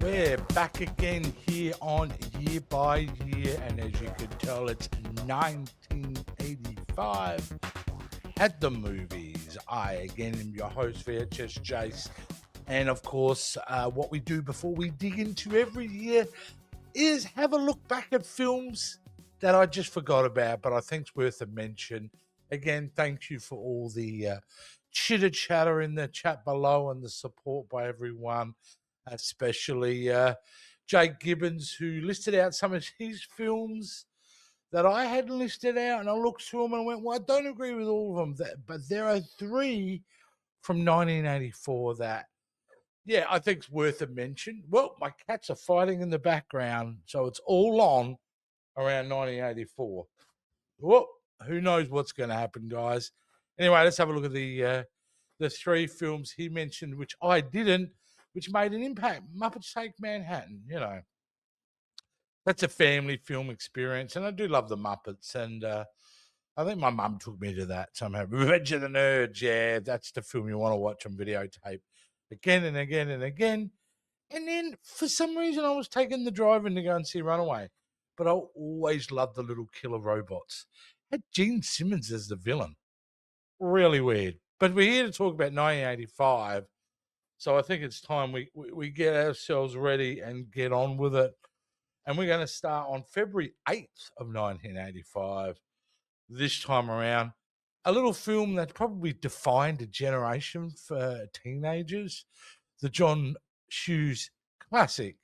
We're back again here on Year by Year, and as you can tell, it's 1985 at the movies. I again am your host, VHS Jace, and of course, what we do before we dig into every year is have a look back at films that I just forgot about, but I think it's worth a mention. Again, thank you for all the chitter chatter in the chat below and the support by everyone, especially Jake Gibbons, who listed out some of his films that I hadn't listed out, and I looked through them and went, well, I don't agree with all of them, but there are three from 1984 that, yeah, I think it's worth a mention. Well, my cats are fighting in the background, so it's all on around 1984. Well, who knows what's going to happen, guys? Anyway, let's have a look at the three films he mentioned, which I didn't, which made an impact. Muppets Take Manhattan, that's a family film experience, and I do love the Muppets, and I think my mum took me to that somehow. Revenge of the Nerds, yeah, that's the film you want to watch on videotape again and again and again. And then for some reason, I was taking the drive-in to go and see Runaway, but I always loved the little killer robots. Had Gene Simmons as the villain. Really weird. But we're here to talk about 1985, so I think it's time we get ourselves ready and get on with it. And we're going to start on February 8th of 1985. This time around, a little film that probably defined a generation for teenagers, the John Hughes classic,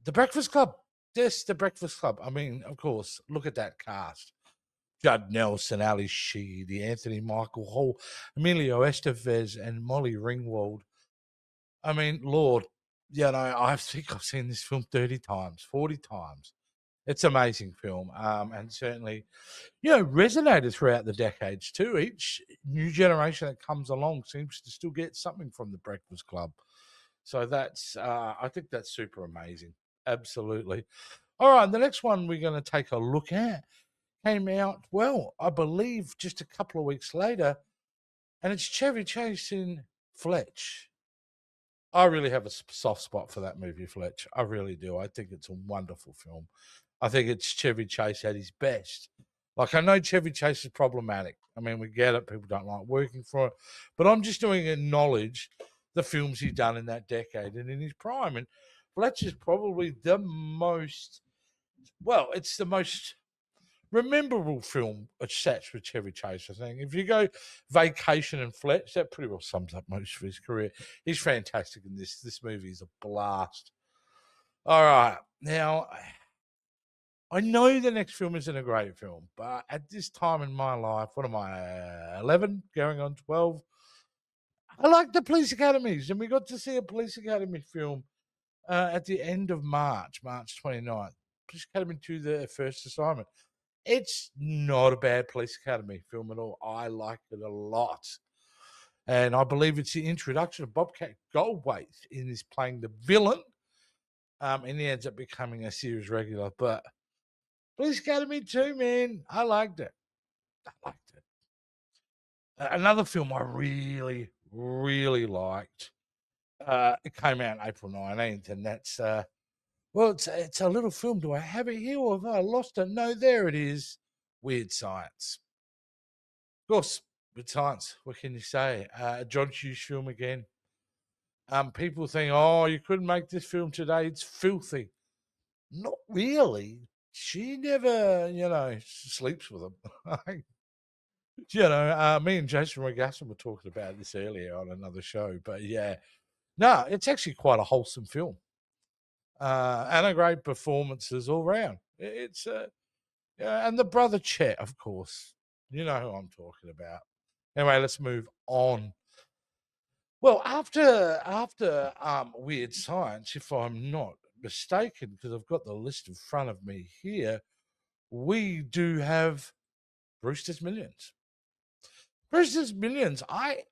The Breakfast Club. Yes, The Breakfast Club. I mean, of course, look at that cast. Judd Nelson, Ali Sheedy, Anthony Michael Hall, Emilio Estevez, and Molly Ringwald. I mean, Lord, I think I've seen this film 30 times, 40 times. It's an amazing film, and certainly, resonated throughout the decades too. Each new generation that comes along seems to still get something from The Breakfast Club. So that's, I think that's super amazing. Absolutely. All right, the next one we're going to take a look at came out, well, I believe just a couple of weeks later, and it's Chevy Chase in Fletch. I really have a soft spot for that movie, Fletch. I really do. I think it's a wonderful film. I think it's Chevy Chase at his best. Like, I know Chevy Chase is problematic. I mean, we get it. People don't like working for it. But I'm just doing acknowledge the films he's done in that decade and in his prime. And Fletch is probably the most, well, it's the most memorable film attached with Chevy Chase, I think. If you go Vacation and Fletch, that pretty well sums up most of his career. He's fantastic in this. This movie is a blast. All right. Now, I know the next film isn't a great film, but at this time in my life, what am I, 11, going on 12? I like the police academies, and we got to see a police academy film at the end of March 29th. Police Academy 2, the first assignment. It's not a bad Police Academy film at all. I like it a lot. And I believe it's the introduction of Bobcat Goldthwait in this playing the villain. And he ends up becoming a series regular. But Police Academy 2, man, I liked it. Another film I really, really liked. It came out April 19th, and that's well, it's a little film. Do I have it here or have I lost it? No, there it is. Weird Science. Of course, Weird Science. What can you say? John Hughes film again. People think, oh, you couldn't make this film today. It's filthy. Not really. She never, sleeps with him. Me and Jason Regasson were talking about this earlier on another show. But yeah, no, it's actually quite a wholesome film. And a great performances all round. It's and the brother Chet, of course. You know who I'm talking about. Anyway, let's move on. Well, after Weird Science, if I'm not mistaken, because I've got the list in front of me here, we do have Brewster's Millions. Brewster's Millions. I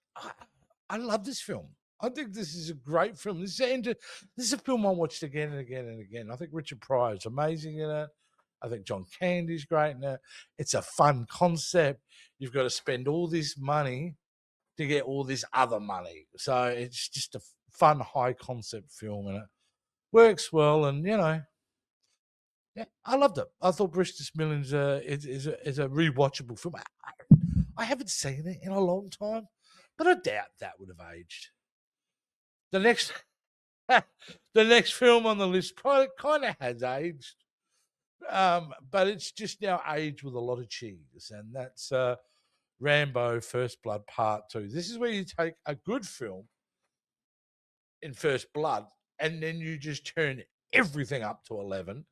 love this film. I think this is a great film. This is a film I watched again and again and again. I think Richard Pryor is amazing in it. I think John Candy's great in it. It's a fun concept. You've got to spend all this money to get all this other money. So it's just a fun, high concept film in it. works well, and yeah, I loved it. I thought British Millions is a rewatchable film. I haven't seen it in a long time, but I doubt that would have aged. The next, the next film on the list probably kind of has aged, but it's just now aged with a lot of cheese, and that's Rambo: First Blood Part Two. This is where you take a good film in First Blood, and then you just turn everything up to 11,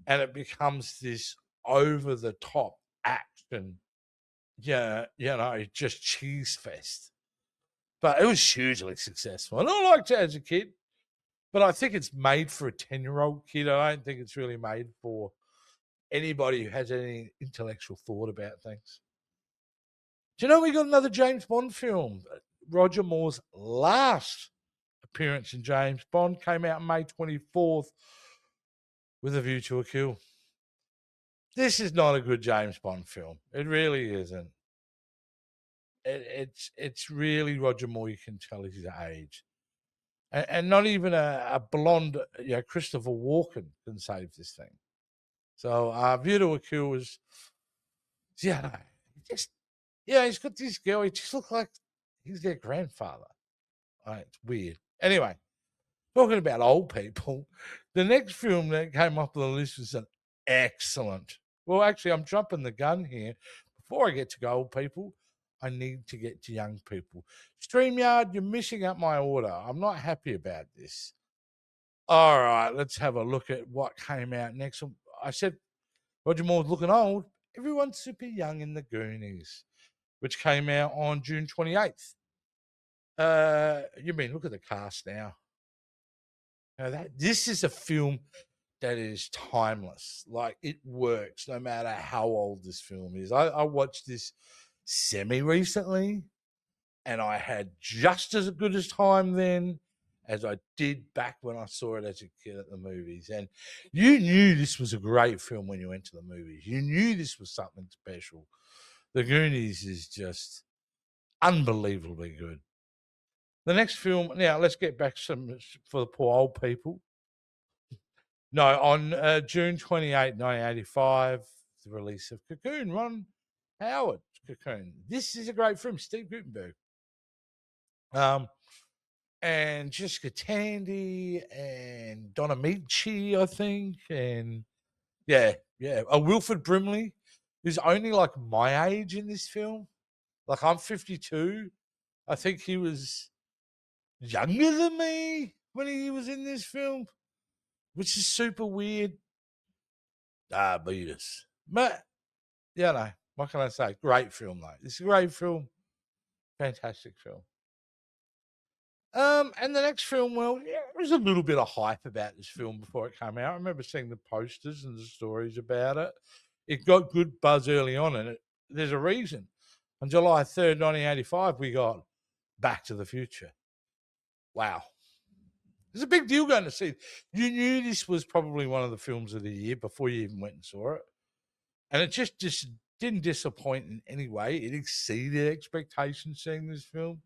and it becomes this over the top action, yeah, just cheese fest. But it was hugely successful, and I liked it as a kid. But I think it's made for a 10-year-old kid. I don't think it's really made for anybody who has any intellectual thought about things. Do you know we got another James Bond film? Roger Moore's last appearance in James Bond came out May 24th with A View to a Kill. This is not a good James Bond film. It really isn't. It's really Roger Moore. You can tell he's age, and not even a blonde, Christopher Walken can save this thing. So, View to a Kill was, just he's got this girl. He just looks like he's their grandfather. It's weird. Anyway, talking about old people, the next film that came up on the list was an excellent. Well, actually, I'm jumping the gun here. Before I get to old people, I need to get to young people. StreamYard, you're missing up my order. I'm not happy about this. All right, let's have a look at what came out next. I said Roger Moore's looking old. Everyone's super young in The Goonies, which came out on June 28th. Look at the cast now. Now this is a film that is timeless. Like, it works no matter how old this film is. I watched this semi recently, and I had just as good a time then as I did back when I saw it as a kid at the movies. And you knew this was a great film when you went to the movies. You knew this was something special. The Goonies is just unbelievably good. The next film, now let's get back some for the poor old people. No, on June 28, 1985, the release of Cocoon, Ron Howard Cocoon. This is a great film, Steve Gutenberg. And Jessica Tandy and Donna Michi, I think. And Wilford Brimley, who's only like my age in this film. Like, I'm 52. I think he was younger than me when he was in this film, which is super weird. Beat us. But, what can I say? Great film, though. It's a great film. Fantastic film. And the next film, there was a little bit of hype about this film before it came out. I remember seeing the posters and the stories about it. It got good buzz early on, and there's a reason. On July 3rd, 1985, we got Back to the Future. Wow. It's a big deal going to see it. You knew this was probably one of the films of the year before you even went and saw it. And it just didn't disappoint in any way. It exceeded expectations seeing this film.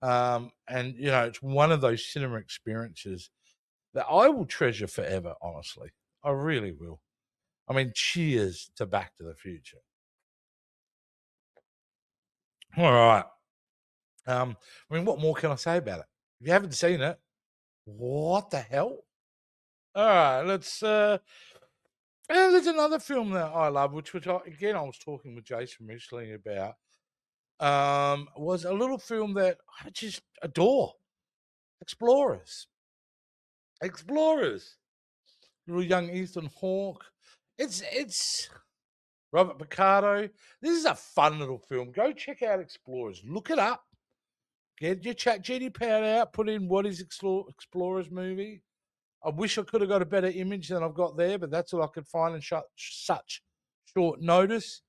And, it's one of those cinema experiences that I will treasure forever, honestly. I really will. I mean, cheers to Back to the Future. All right. What more can I say about it? If you haven't seen it, what the hell? All right, let's. There's another film that I love, which I was talking with Jason recently about. Was a little film that I just adore. Explorers. Little young Ethan Hawke. It's Robert Picardo. This is a fun little film. Go check out Explorers. Look it up. Get your ChatGPT pad out. Put in what is Explorers movie. I wish I could have got a better image than I've got there, but that's all I could find in such short notice.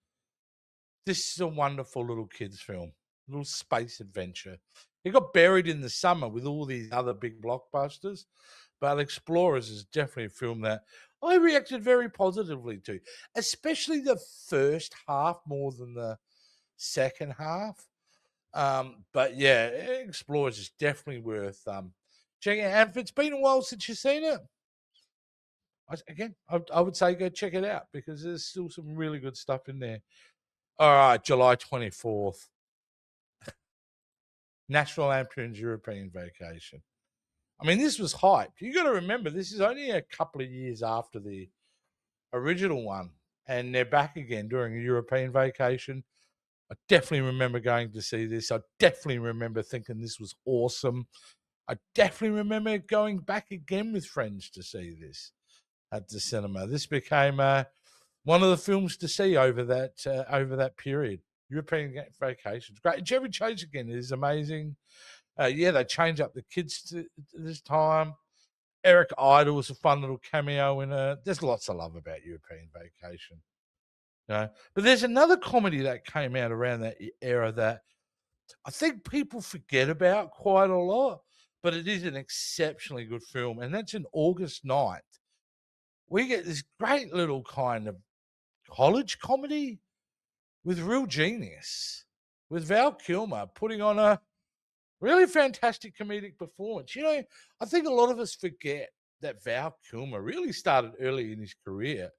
This is a wonderful little kids film, little space adventure. It got buried in the summer with all these other big blockbusters, but Explorers is definitely a film that I reacted very positively to, especially the first half more than the second half. But yeah, Explorers is definitely worth check it out. If it's been a while since you've seen it, I would say go check it out because there's still some really good stuff in there. All right, July 24th, National Lampoon's European Vacation. I mean, this was hype. You got to remember, this is only a couple of years after the original one, and they're back again during a European vacation. I definitely remember going to see this. I definitely remember thinking this was awesome. I definitely remember going back again with friends to see this at the cinema. This became one of the films to see over that period. European Vacations, great. Chevy Chase again is amazing. Yeah, they change up the kids this time. Eric Idle was a fun little cameo in it. There's lots to love about European Vacation. You know? But there's another comedy that came out around that era that I think people forget about quite a lot, but it is an exceptionally good film, and that's in August 9th. We get this great little kind of college comedy with real genius, with Val Kilmer putting on a really fantastic comedic performance. You know, I think a lot of us forget that Val Kilmer really started early in his career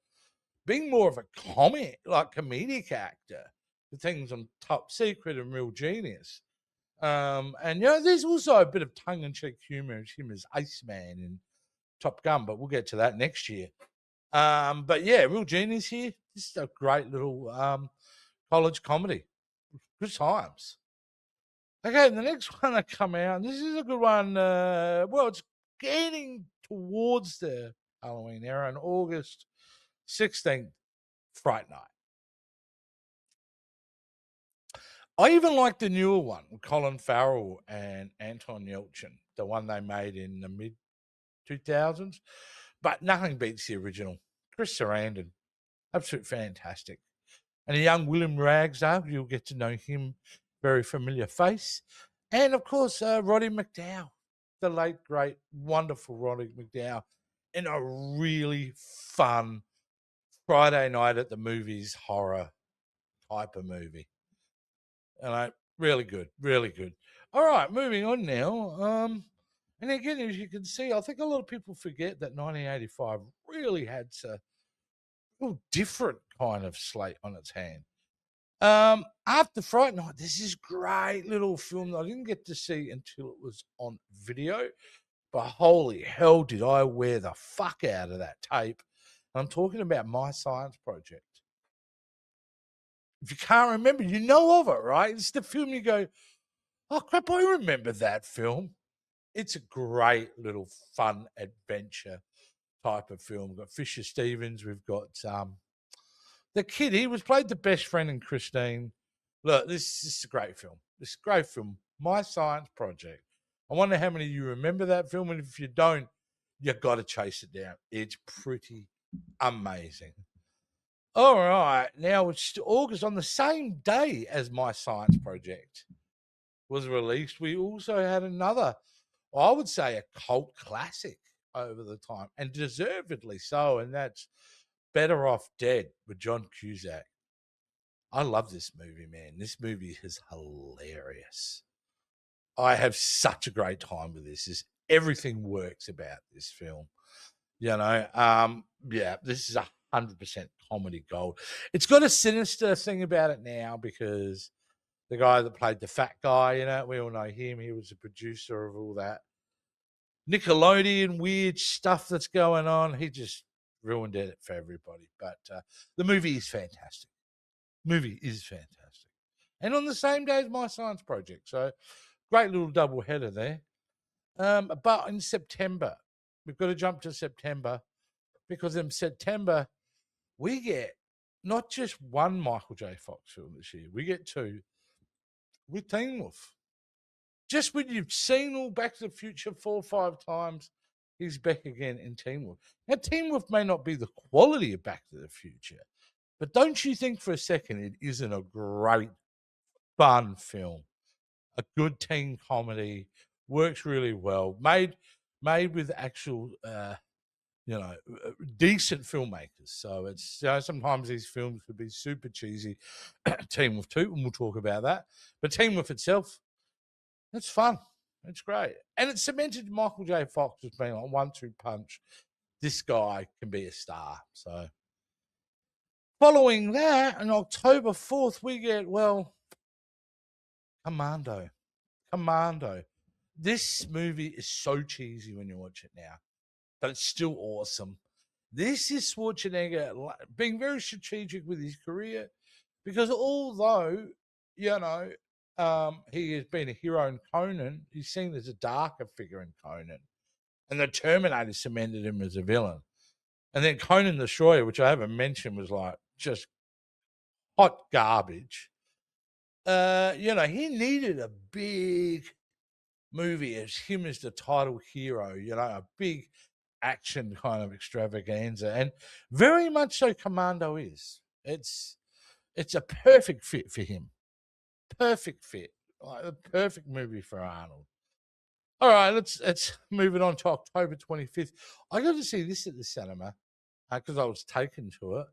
being more of a comedic actor for things on Top Secret and Real Genius. And you know, there's also a bit of tongue-in-cheek humor as him as Iceman in Top Gun, but we'll get to that next year. But yeah, Real Genius here. This is a great little college comedy. Good times. Okay, the next one that come out, this is a good one. Well, it's getting towards the Halloween era on August 16th, Fright Night. I even like the newer one with Colin Farrell and Anton Yelchin, the one they made in the mid 2000s. But nothing beats the original. Chris Sarandon, absolute fantastic. And a young William Ragsdale, you'll get to know him, very familiar face. And of course, Roddy McDowall, the late, great, wonderful Roddy McDowall, in a really fun Friday night at the movies horror type of movie. And really good, really good. All right, moving on now. And again, as you can see, I think a lot of people forget that 1985 really had a real different kind of slate on its hand. After Fright Night, there's this great little film that I didn't get to see until it was on video, but holy hell, did I wear the fuck out of that tape. I'm talking about My Science Project. If you can't remember, you know of it, right? It's the film you go, oh crap, I remember that film. It's a great little fun adventure type of film. We've got Fisher Stevens, we've got the kid, he was played the best friend in Christine. Look, this is a great film. This is a great film. My Science Project. I wonder how many of you remember that film, and if you don't, you got to chase it down. It's pretty amazing. All right, now it's August, on the same day as My Science Project was released. We also had another, I would say, a cult classic over the time, and deservedly so, and that's Better Off Dead with John Cusack. I love this movie, man. This movie is hilarious. I have such a great time with this. Everything works about this film. You know, yeah, this is 100% comedy gold. It's got a sinister thing about it now because the guy that played the fat guy, you know, we all know him. He was the producer of all that Nickelodeon weird stuff that's going on. He just ruined it for everybody. But the movie is fantastic. Movie is fantastic. And on the same day as My Science Project. So great little double header there. But in September, we've got to jump to September, because in September, we get not just one Michael J. Fox film this year, we get two with Teen Wolf. Just when you've seen all Back to the Future 4 or 5 times, he's back again in Teen Wolf. Now, Teen Wolf may not be the quality of Back to the Future, but don't you think for a second it isn't a great, fun film? A good teen comedy, works really well, made with actual, decent filmmakers. So it's, sometimes these films could be super cheesy. Teen Wolf 2, and we'll talk about that. But Teen Wolf itself, it's fun. It's great. And it cemented Michael J. Fox as being like 1-2 punch. This guy can be a star. So following that, on October 4th, we get, well, Commando. Commando. This movie is so cheesy when you watch it now, but it's still awesome. This is Schwarzenegger being very strategic with his career because although, he has been a hero in Conan, he's seen as a darker figure in Conan. And the Terminator cemented him as a villain. And then Conan the Destroyer, which I haven't mentioned, was like just hot garbage. He needed a big movie as him as the title hero, a big action kind of extravaganza. And very much so Commando is. It's a perfect fit for him. Perfect fit. Like a perfect movie for Arnold. All right, let's move it on to October 25th. I got to see this at the cinema because I was taken to it.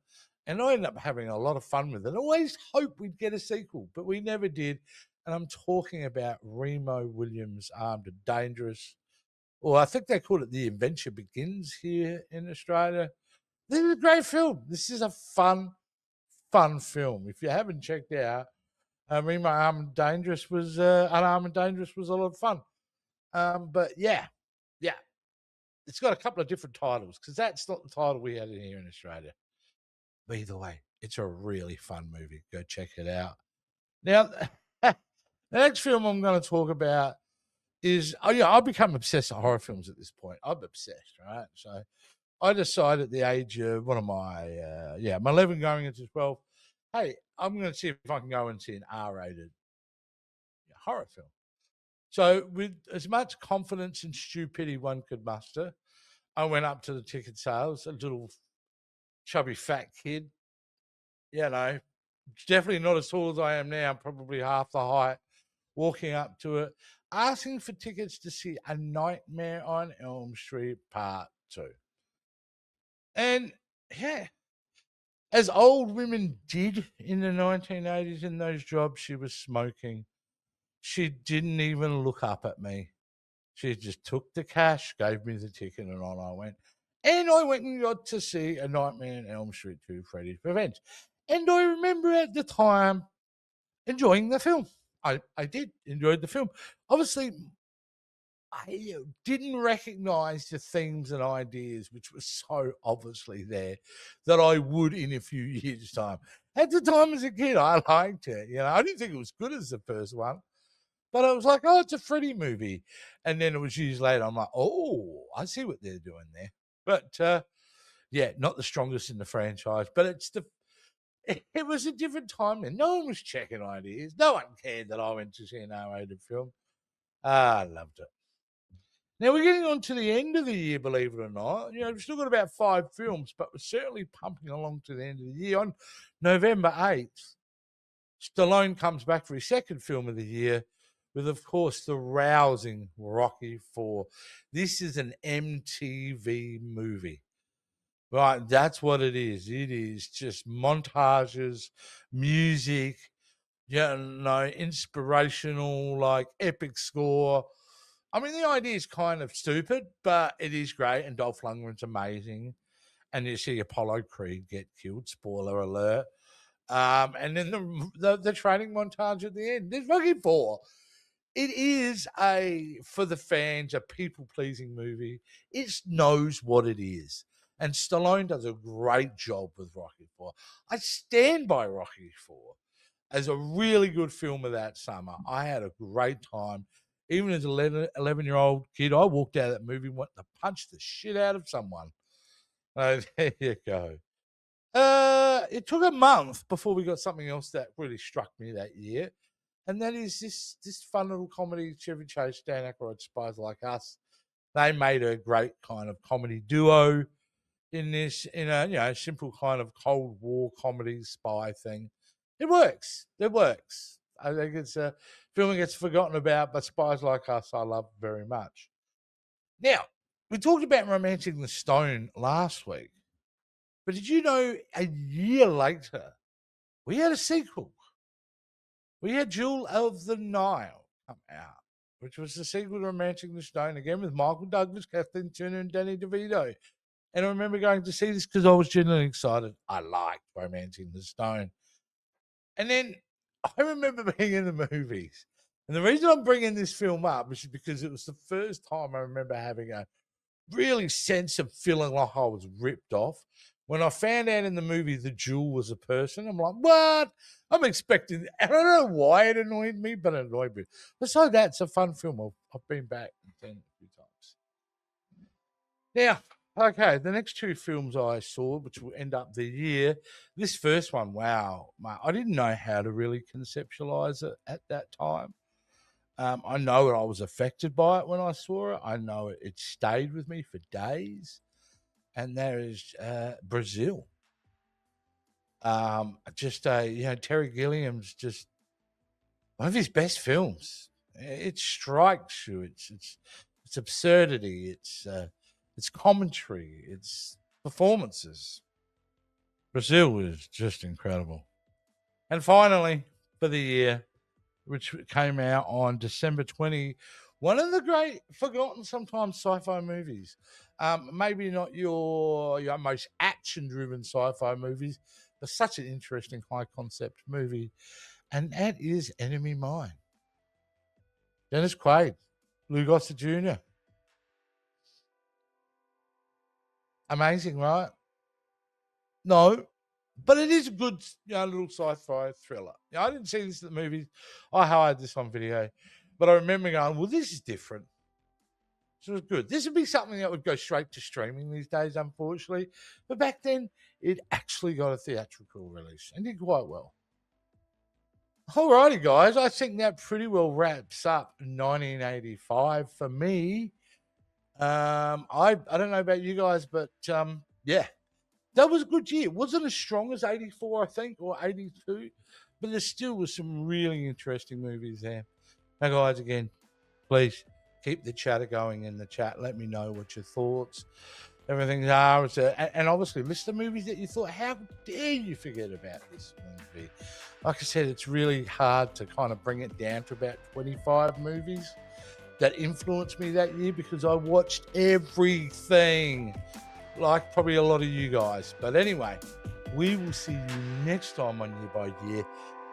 And I ended up having a lot of fun with it. I always hoped we'd get a sequel, but we never did. And I'm talking about Remo Williams' Armed and Dangerous. Or I think they call it The Adventure Begins here in Australia. This is a great film. This is a fun film. If you haven't checked out, Remo Armed and Dangerous was Unarmed and Dangerous was a lot of fun. But yeah, it's got a couple of different titles because that's not the title we had in here in Australia. But either way, it's a really fun movie. Go check it out. Now, the next film I'm going to talk about is, I've become obsessed with horror films at this point. I'm obsessed, right? So I decided at the age of, what am I? I'm 11 going into 12. Hey, I'm going to see if I can go and see an R-rated horror film. So with as much confidence and stupidity one could muster, I went up to the ticket sales, a little chubby fat kid, definitely not as tall as I am now, probably half the height, walking up to it, asking for tickets to see A Nightmare on Elm Street Part 2. And yeah, as old women did in the 1980s in those jobs she was smoking, she didn't even look up at me. She just took the cash, gave me the ticket, and on I went. And I went and got to see A Nightmare on Elm Street 2, Freddy's Revenge. And I remember at the time enjoying the film. I did enjoy the film. Obviously, I didn't recognize the themes and ideas, which were so obviously there, that I would in a few years' time. At the time as a kid, I liked it. I didn't think it was good as the first one. But I was like, oh, it's a Freddy movie. And then it was years later, I'm like, oh, I see what they're doing there. But not the strongest in the franchise. But it was a different time then. No one was checking ideas. No one cared that I went to see an R-rated film. I loved it. Now we're getting on to the end of the year, believe it or not. We've still got about 5 films, but we're certainly pumping along to the end of the year. On November 8th, Stallone comes back for his second film of the year with, of course, the rousing Rocky IV. This is an MTV movie. Right, that's what it is. It is just montages, music, inspirational, like epic score. I mean, the idea is kind of stupid, but it is great. And Dolph Lundgren's amazing. And you see Apollo Creed get killed. Spoiler alert. And then the training montage at the end. There's Rocky IV. It is for the fans, a people-pleasing movie. It knows what it is. And Stallone does a great job with Rocky IV. I stand by Rocky IV as a really good film of that summer. I had a great time. Even as an 11-year-old kid, I walked out of that movie and wanted to punch the shit out of someone. There you go. It took a month before we got something else that really struck me that year. And that is this fun little comedy, Chevy Chase, Dan Aykroyd, Spies Like Us. They made a great kind of comedy duo in this, in a simple kind of Cold War comedy spy thing. It works. It works. I think it's a film that gets forgotten about, but Spies Like Us I love very much. Now, we talked about Romancing the Stone last week, but did you know a year later we had a sequel? We had Jewel of the Nile come out which was the sequel to Romancing the Stone, again with Michael Douglas, Kathleen Turner, and Danny DeVito. And I remember going to see this because I was genuinely excited. I liked Romancing the Stone. And then I remember being in the movies. And the reason I'm bringing this film up is because it was the first time I remember having a really sense of feeling like I was ripped off. When I found out in the movie the Jewel was a person, I'm like, what? I'm expecting, I don't know why it annoyed me, but it annoyed me. Besides that, it's a fun film. I've been back and seen it a few times. Now, okay, the next two films I saw, which will end up the year, this first one, wow, mate, I didn't know how to really conceptualize it at that time. I know I was affected by it when I saw it. I know it stayed with me for days, and there is Brazil. Terry Gilliam's just one of his best films. It strikes you. It's absurdity. It's commentary. It's performances. Brazil is just incredible. And finally, for the year, which came out on December 20, one of the great forgotten sometimes sci-fi movies. Maybe not your most action-driven sci-fi movies, but such an interesting high-concept movie. And that is Enemy Mine. Dennis Quaid, Lou Gossett Jr. Amazing, right? No, but it is a good, little sci-fi thriller. I didn't see this at the movies. I hired this on video, but I remember going, "Well, this is different." So it was good. This would be something that would go straight to streaming these days, unfortunately. But back then, it actually got a theatrical release and did quite well. Alrighty, guys. I think that pretty well wraps up 1985 for me. I don't know about you guys, but yeah, that was a good year. It wasn't as strong as 84, I think, or 82, but there still was some really interesting movies there. Now, guys, again, please keep the chatter going in the chat. Let me know what your thoughts, everything are. And obviously, list the movies that you thought, how dare you forget about this movie? Like I said, it's really hard to kind of bring it down to about 25 movies that influenced me that year because I watched everything, like probably a lot of you guys. But anyway, we will see you next time on Year by Year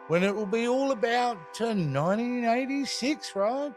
when it will be all about 1986, right?